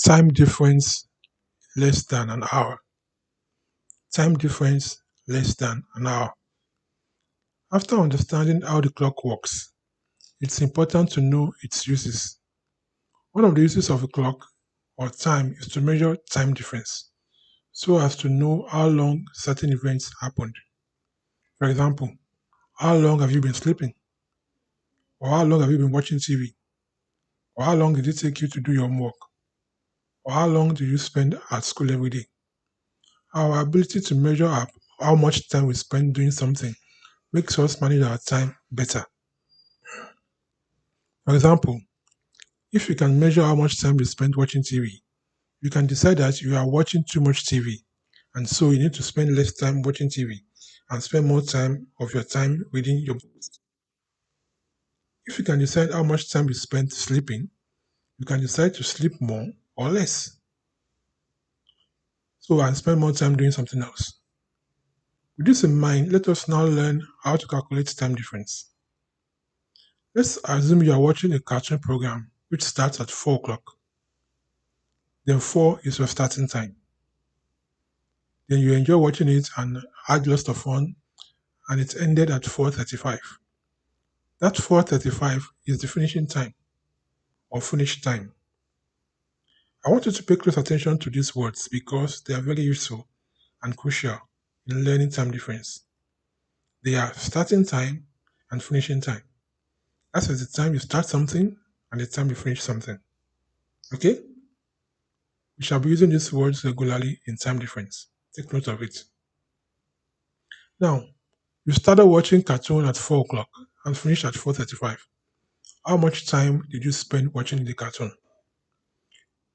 Time difference less than an hour. Time difference less than an hour. After understanding how the clock works, it's important to know its uses. One of the uses of a clock or time is to measure time difference so as to know how long certain events happened. For example, how long have you been sleeping? Or how long have you been watching TV? Or how long did it take you to do your homework? Or how long do you spend at school every day? Our ability to measure up how much time we spend doing something makes us manage our time better. For example, if you can measure how much time you spend watching TV, you can decide that you are watching too much TV, and so you need to spend less time watching TV and spend more time of your time reading your books. If you can decide how much time you spend sleeping, you can decide to sleep more or less. So and spend more time doing something else. With this in mind, let us now learn how to calculate time difference. Let's assume you are watching a cartoon program which starts at 4 o'clock. Then 4 is your starting time. Then you enjoy watching it and had lots of fun, and it ended at 4:35. That 4:35 is the finishing time or finish time. I want you to pay close attention to these words because they are very useful and crucial in learning time difference. They are starting time and finishing time. That is the time you start something and the time you finish something. Okay? We shall be using these words regularly in time difference. Take note of it. Now, you started watching cartoon at 4 o'clock and finished at 4:35. How much time did you spend watching the cartoon?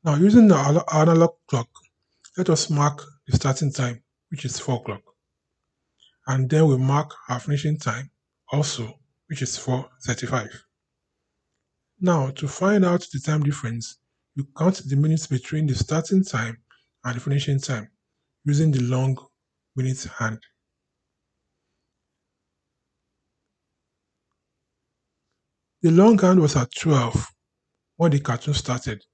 Now, using the analog clock, let us mark the starting time, which is 4 o'clock. And then we mark our finishing time also, which is 4:35. Now, to find out the time difference, you count the minutes between the starting time and the finishing time using the long minute hand. The long hand was at 12 when the cartoon started,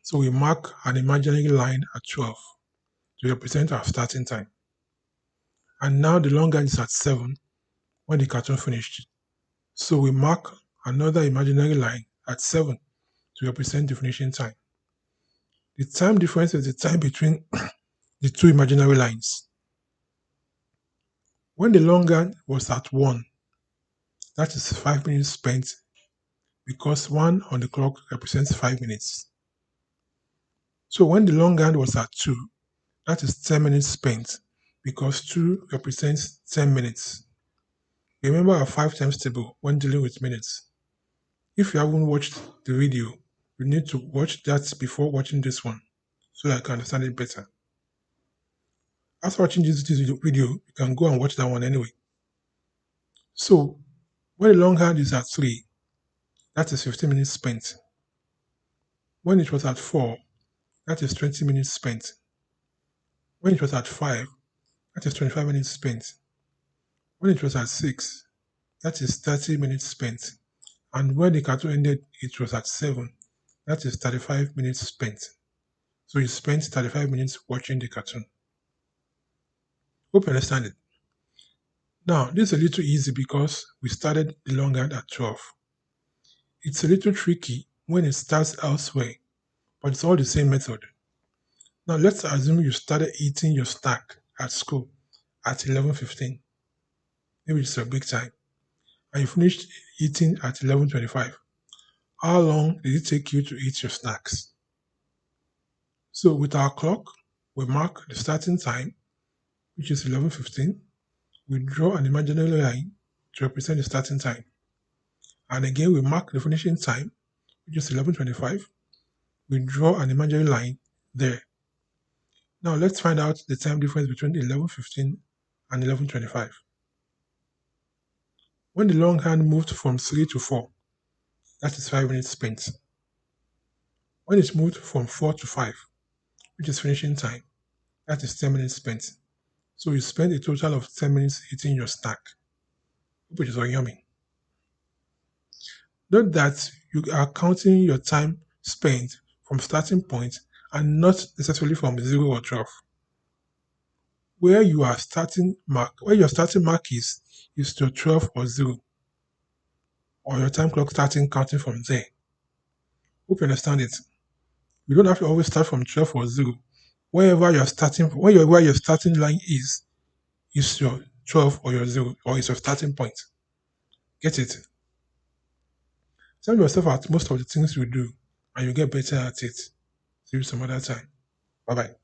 so we mark an imaginary line at 12 to represent our starting time. And now the long hand is at 7 when the cartoon finished, so we mark another imaginary line at 7 to represent the finishing time. The time difference is the time between the two imaginary lines. When the long hand was at 1, that is 5 minutes spent because 1 on the clock represents 5 minutes. So when the long hand was at 2, that is 10 minutes spent because 2 represents 10 minutes. Remember our 5 times table when dealing with minutes. If you haven't watched the video, you need to watch that before watching this one so that you can understand it better. After watching this video, you can go and watch that one anyway. So when the long hand is at 3, that is 15 minutes spent. When it was at 4, that is 20 minutes spent. When it was at 5, that is 25 minutes spent. When it was at 6, that is 30 minutes spent. And when the cartoon ended, it was at 7, that is 35 minutes spent. So you spent 35 minutes watching the cartoon. Hope you understand it. Now, this is a little easy because we started the long hand at 12. It's a little tricky when it starts elsewhere, but it's all the same method. Now, let's assume you started eating your snack at school at 11:15. Maybe it's a big time. And you finished eating at 11:25. How long did it take you to eat your snacks? So with our clock, we mark the starting time, which is 11:15. We draw an imaginary line to represent the starting time. And again, we mark the finishing time, which is 11:25. We draw an imaginary line there. Now let's find out the time difference between 11:15 and 11:25. When the long hand moved from 3 to 4, that is 5 minutes spent. When it moved from 4 to 5, which is finishing time, that is 10 minutes spent. So you spend a total of 10 minutes eating your snack, which is all yummy. Note that you are counting your time spent from starting point and not necessarily from 0 or 12. Where your starting mark is to 12 or 0, or your time clock starting counting from there. Hope you understand it. You don't have to always start from 12 or 0. Wherever your starting line is your 12 or your 0, or is your starting point. Get it? Tell yourself at most of the things you do, and you get better at it. See you some other time. Bye bye.